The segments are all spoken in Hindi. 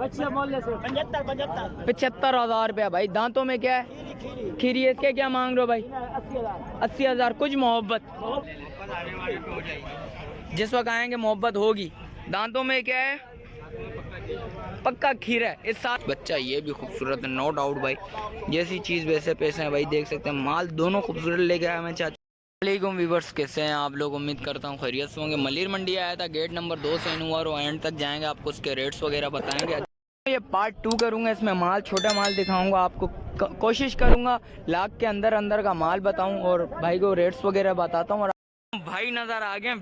75,000 रुपया भाई। दांतों में क्या है? खीरी। इसके क्या मांग रहे हो भाई? 80,000। कुछ मोहब्बत जिस वक्त आएंगे मोहब्बत होगी। दांतों में क्या है? पक्का खीर है इस साथ। बच्चा ये भी खूबसूरत है, नो डाउट भाई। जैसी चीज़ वैसे पैसे हैं भाई, देख सकते हैं। माल दोनों खूबसूरत लेके आया मैं चाचा। वालेकुम व्यूवर्स, कैसे हैं आप लोग? उम्मीद करता हूँ खैरियत से होंगे। मलिर मंडी आया था, गेट नंबर 2 से इन हुआ और एंड तक जाएंगे, आपको उसके रेट्स वगैरह बताएंगे। ये पार्ट 2 करूँगा, इसमें माल छोटा माल दिखाऊंगा आपको। कोशिश करूँगा लाख के अंदर अंदर का माल बताऊँ और भाई को रेट्स वगैरह बताता हूँ। भाई नज़र आ गए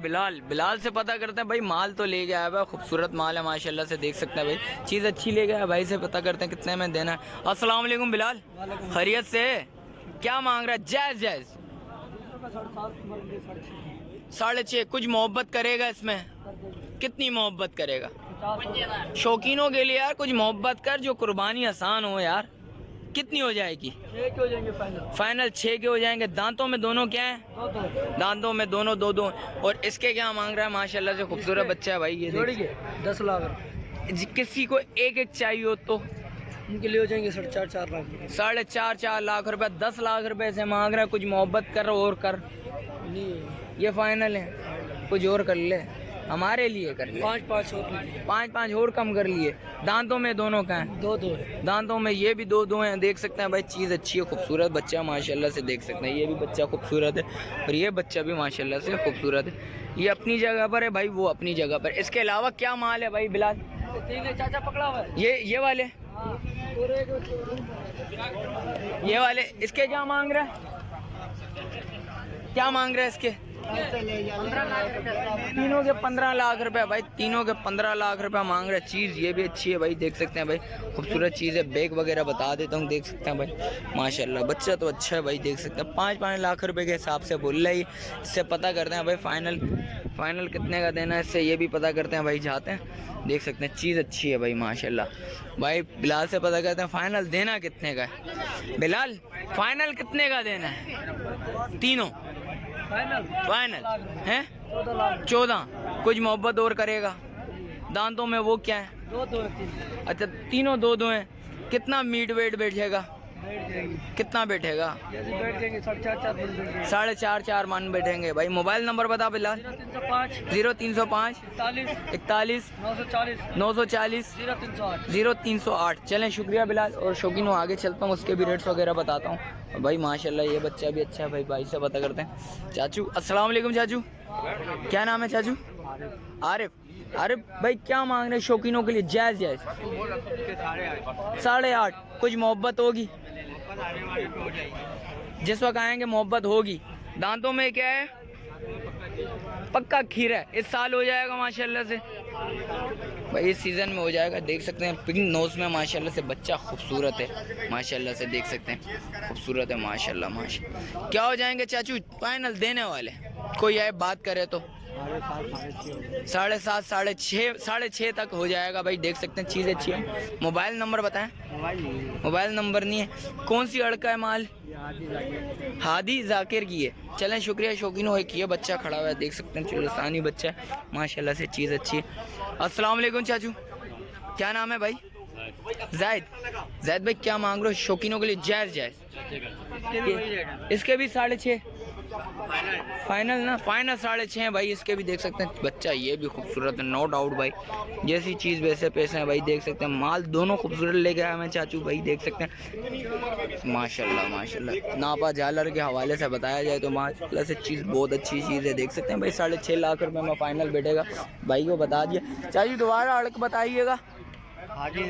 बिलाल से पता करते हैं भाई। माल तो ले गया है भाई, खूबसूरत माल है माशाल्लाह से, देख सकते हैं भाई। चीज़ अच्छी ले गया है भाई, से पता करते हैं कितने में देना है। अस्सलाम वालेकुम बिलाल, खैरियत से? क्या मांग रहा है? जायज़ 6.5। कुछ मोहब्बत करेगा इसमें? कितनी मोहब्बत करेगा? शौकीनों के लिए यार कुछ मोहब्बत कर, जो कुर्बानी आसान हो यार। कितनी हो जाएगी? 6 के हो जाएंगे फाइनल 6 के हो जाएंगे। दांतों में दोनों क्या है? दांतों में दोनों दो। और इसके क्या मांग रहा है? माशाल्लाह से खूबसूरत बच्चा है भाई। ये जोड़ी के 10 लाख। किसी को एक चाहिए हो तो उनके लिए हो जाएंगे 4.5 लाख। 4.5 लाख रुपए। 10 लाख रुपए से मांग रहा है। कुछ मोहब्बत कर और कर। ये फाइनल है, कुछ और कर ले, हमारे लिए कर ले। 5 और कम कर लिए। दांतों में दोनों का है? 2 है। दांतों में ये भी 2 हैं, देख सकते हैं भाई। चीज़ अच्छी है, खूबसूरत बच्चा माशाल्लाह से, देख सकते हैं। ये भी बच्चा खूबसूरत है और ये बच्चा भी माशाल्लाह से खूबसूरत है। ये अपनी जगह पर है भाई, वो अपनी जगह पर। इसके अलावा क्या माल है भाई बिलाल? चाचा पकड़ा हुआ है ये वाले। ये वाले इसके क्या मांग रहा है? क्या मांग रहा है इसके? तीनों के 15 लाख रुपए भाई। तीनों के 15 लाख रुपए मांग रहे। चीज़ ये भी अच्छी है भाई, देख सकते हैं भाई। खूबसूरत चीज़ है। बैग वगैरह बता देता हूँ, देख सकते हैं भाई माशाल्लाह। बच्चा तो अच्छा है भाई, देख सकते हैं। 5 लाख रुपए के हिसाब से बोल रही। इससे पता करते हैं भाई फाइनल कितने का देना है, इससे ये भी पता करते हैं भाई। जाते हैं, देख सकते हैं। चीज़ अच्छी है भाई माशाल्लाह। भाई बिलाल से पता करते हैं फाइनल देना कितने का है। बिलाल फाइनल कितने का देना है? तीनों फाइनल है 14। कुछ मोहब्बत और करेगा? दांतों में वो क्या है? 2 अच्छा, तीनों 2 हैं। कितना मीट वेट बैठेगा? कितना बैठेगा? बैठ जाएंगे 4.5 मन बैठेंगे भाई। मोबाइल नंबर बता बिलाल। 0305 41 940 0308। चलें, शुक्रिया बिलाल। और शौकीनों आगे चलता हूँ, उसके भी रेट्स वगैरह बताता हूँ भाई। माशाल्लाह ये बच्चा भी अच्छा है भाई। भाई से पता करते हैं। चाचू अस्सलाम वालेकुम। चाचू क्या नाम है? चाचू आरिफ भाई, क्या मांग रहे हैं शौकीनों के लिए? जायज़ 8.5। कुछ मोहब्बत होगी, जिस वक्त आएंगे मोहब्बत होगी। दांतों में क्या है? पक्का खीर है। इस साल हो जाएगा माशाल्लाह से भाई, इस सीज़न में हो जाएगा। देख सकते हैं पिंक नोज में माशाल्लाह से बच्चा खूबसूरत है माशाल्लाह से, देख सकते हैं खूबसूरत है माशाल्लाह। क्या हो जाएंगे चाचू फाइनल देने वाले? कोई आए बात करे तो 7.5 6.5 तक हो जाएगा भाई, देख सकते हैं। चीज़ अच्छी है। मोबाइल नंबर बताएं। मोबाइल नंबर नहीं है। कौन सी अड़का है माल? हादी जाकिर की है। चलें, शुक्रिया शौकीनों। एक ये बच्चा खड़ा हुआ है, देख सकते हैं। चुलस्तानी बच्चा है माशाल्लाह से, चीज़ अच्छी है। अस्सलाम वालेकुम चाचू, क्या नाम है भाई? जायद भाई, क्या मांग रहे हो शौकीनों के लिए? जायज़। इसके भी 6.5 फाइनल ना? फाइनल 6.5 है भाई। इसके भी देख सकते हैं। बच्चा ये भी खूबसूरत है, नो डाउट भाई। जैसी चीज़ वैसे पैसे हैं भाई, देख सकते हैं। माल दोनों खूबसूरत लेके आया मैं चाचू भाई, देख सकते हैं माशाल्लाह। नापा झालर के हवाले से बताया जाए तो माशाल्लाह से चीज़ बहुत अच्छी चीज़ है, देख सकते हैं भाई। 6.5 लाख रुपये में फाइनल बैठेगा भाई को बता दिया। चाचू दोबारा अड़क बताइएगा। हादी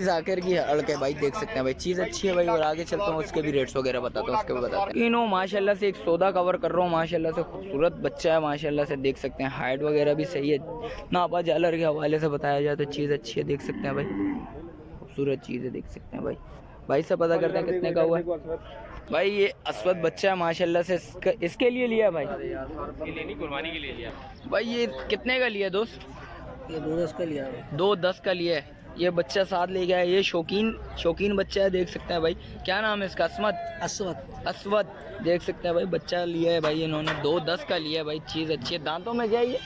जाकिर की अड़के भाई, देख सकते हैं भाई। चीज़ अच्छी है भाई। और आगे चलता हूँ, उसके भी रेट्स वगैरह बताता हूँ, उसके भी बताते हैं। इनो माशाल्लाह से एक सौदा कवर कर रहा हूँ माशाल्लाह से। खूबसूरत बच्चा है माशाल्लाह से, देख सकते हैं। हाइट वगैरह भी सही है। नापा जालर के हवाले से बताया जाए तो चीज़ अच्छी है, देख सकते हैं भाई। खूबसूरत चीज़ है, देख सकते हैं भाई। भाई से पता करते हैं कितने का हुआ है भाई। ये अस्वद बच्चा है माशाल्लाह से। इसके लिए लिया भाई? कुर्बानी के लिए लिया भाई। ये कितने का लिया दोस्त? ये 2.10 का लिया है। 2.10 का लिया है। ये बच्चा साथ ले गया है, ये शौकीन बच्चा है, देख सकते हैं भाई। क्या नाम है इसका? असवद देख सकते हैं भाई, बच्चा लिया है भाई इन्होंने 2.10 का लिया है भाई। चीज़ अच्छी है। दांतों में क्या है ये?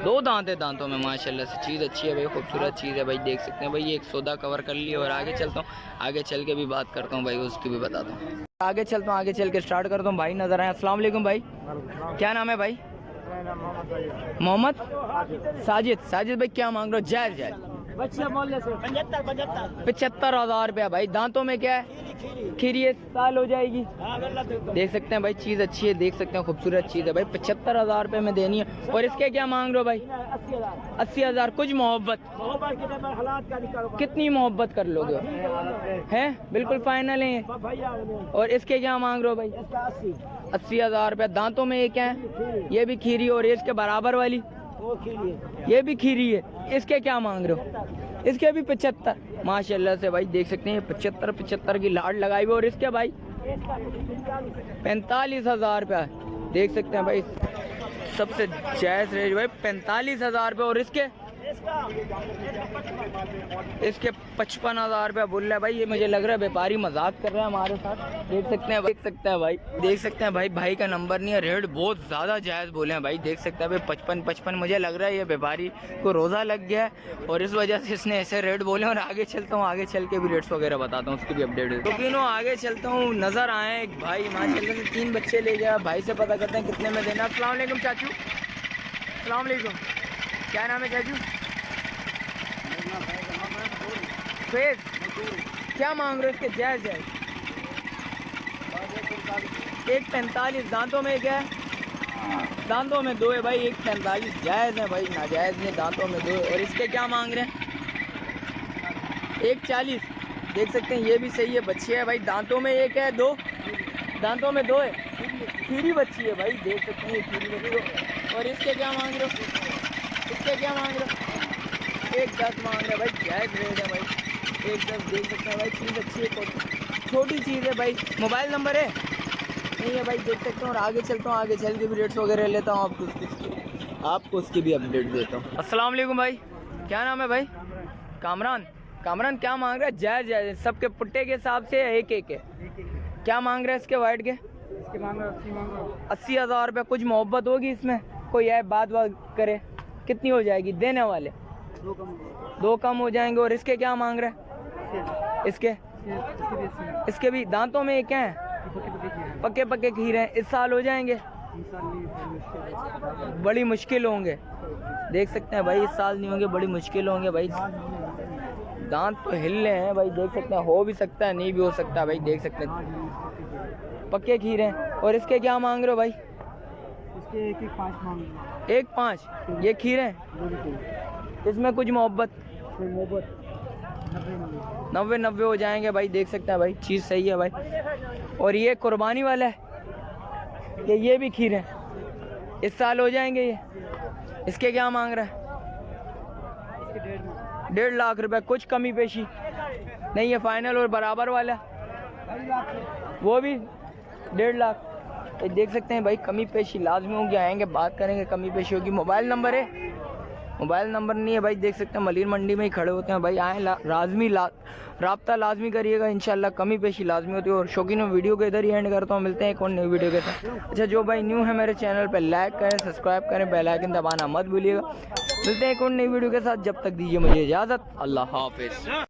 2 दांत है दांतों में माशाल्लाह से। चीज़ अच्छी है भाई, खूबसूरत चीज़ है भाई, देख सकते हैं भाई। ये एक सौदा कवर कर लिया और आगे चलता हूँ, आगे चल के भी बात करता हूँ भाई, उसकी भी बताता हूँ। आगे चलता हूँ, आगे चल के स्टार्ट करता हूँ। भाई नजर आए। अस्सलाम वालेकुम भाई, क्या नाम है भाई? मोहम्मद साजिद भाई, क्या मांग रहे हो? जायज़ 75,000 रुपया भाई। दांतों में क्या है? खीरी है, साल हो जाएगी। देख सकते हैं भाई, चीज़ अच्छी है, देख सकते हैं खूबसूरत चीज़ है भाई। 75,000 रुपये में देनी है। और इसके क्या मांग रहे हो भाई? 80,000। कुछ मोहब्बत, कितनी मोहब्बत कर लोगे? हैं बिल्कुल फाइनल है। और इसके क्या मांग रहे हो भाई? 80,000 रुपया। दांतों में ये क्या है? ये भी खीरी। और इसके बराबर वाली ये भी खीरी है। इसके क्या मांग रहे हो? इसके भी 75 माशाल्लाह से भाई, देख सकते हैं 75 की लाड लगाई हुई। और इसके भाई 45,000 रुपया देख सकते हैं भाई, सबसे जायज़ रेट भाई 45,000 रुपये। और इसके 55,000 रुपया बोल रहा है भाई। ये मुझे लग रहा है व्यापारी मजाक कर रहा है हमारे साथ। देख सकते हैं भाई, भाई का नंबर नहीं है। रेट बहुत ज़्यादा जायज़ बोले हैं भाई, देख सकते हैं भाई 55 मुझे लग रहा है ये व्यापारी को रोज़ा लग गया है और इस वजह से इसने ऐसे रेट बोले। और आगे चलता हूँ, आगे चल के भी रेट्स वगैरह बताता हूँ, उसकी भी अपडेट। तो आगे चलता हूँ, नज़र आए एक भाई माशाल्लाह से 3 बच्चे ले गया। भाई से पता करते हैं कितने में देना। अस्सलाम वालेकुम चाचू। अस्सलाम वालेकुम, क्या नाम है चाचू? फेज। क्या मांग रहे हो इसके? जायज़ 1.45। दांतों में क्या है? दांतों में 2 है भाई। 1.45 जायज़ है भाई, नाजायज़ नहीं। दांतों में 2 है। और इसके क्या मांग रहे हैं? 1.40। देख सकते हैं ये भी सही है, बच्ची है भाई। दांतों में 1 है, 2 दांतों में 2 है। खीरी बच्ची है भाई, देख सकते हैं खीरी बच्ची। और इसके क्या मांग रहे हो? इसके क्या मांग रहे हो? 1.10 मांग रहे हैं भाई, जायज़ रेट है भाई। 1.10 देख सकते हैं भाई, चीज़ अच्छी है, छोटी चीज़ है भाई। मोबाइल नंबर है? नहीं है भाई, देख सकते हैं। और आगे चलता हूँ, आगे चल के भी रेट्स वगैरह लेता हूँ, आपको उसकी भी अपडेट देता हूँ। अस्सलाम वालेकुम भाई, क्या नाम है भाई? कामरान क्या मांग रहा है? जायज़ सबके पुट्टे के हिसाब से 1 है। क्या मांग रहा है इसके वाइट के? 80,000 रुपये। कुछ मोहब्बत होगी इसमें? कोई है बात करे? कितनी हो जाएगी देने वाले? 2 कम हो जाएंगे। और इसके क्या मांग रहे हैं? इसके भी दांतों में क्या है? पक्के खीरे हैं। इस साल हो जाएंगे? बड़ी मुश्किल होंगे, देख सकते हैं भाई। इस साल नहीं होंगे, बड़ी मुश्किल होंगे भाई। दांत तो हिल रहे हैं भाई, देख सकते हैं। हो भी सकता है, नहीं भी हो सकता भाई, देख सकते हैं। पक्के खीरे हैं। और इसके क्या मांग रहे हो भाई? इसके 1.5 मांग रहे हैं। 1.5 ये खीरे हैं। इसमें कुछ मोहब्बत 90 हो जाएंगे भाई, देख सकते हैं भाई, चीज़ सही है भाई। और ये कुर्बानी वाला है, ये भी खीर है, इस साल हो जाएंगे ये। इसके क्या मांग रहा है? 1.5 लाख रुपए। कुछ कमी पेशी नहीं है फाइनल? और बराबर वाला वो भी 1.5 लाख। तो देख सकते हैं भाई, कमी पेशी लाजमी होगी, आएंगे बात करेंगे, कमी पेशी होगी। मोबाइल नंबर है? मोबाइल नंबर नहीं है भाई, देख सकते हैं मलिर मंडी में ही खड़े होते हैं भाई। आए लाजमी राब्ता लाजमी करिएगा, इंशाल्लाह कमी पेशी लाजमी होती है। और शौकीन वीडियो को इधर ही एंड करता हूँ, मिलते हैं एक और नई वीडियो के साथ। अच्छा, जो भाई न्यू है मेरे चैनल पर, लाइक करें, सब्सक्राइब करें, बेल आइकन दबाना मत भूलिएगा। मिलते हैं एक और नई वीडियो के साथ, जब तक दीजिए मुझे इजाज़त। अल्लाह हाफिज़।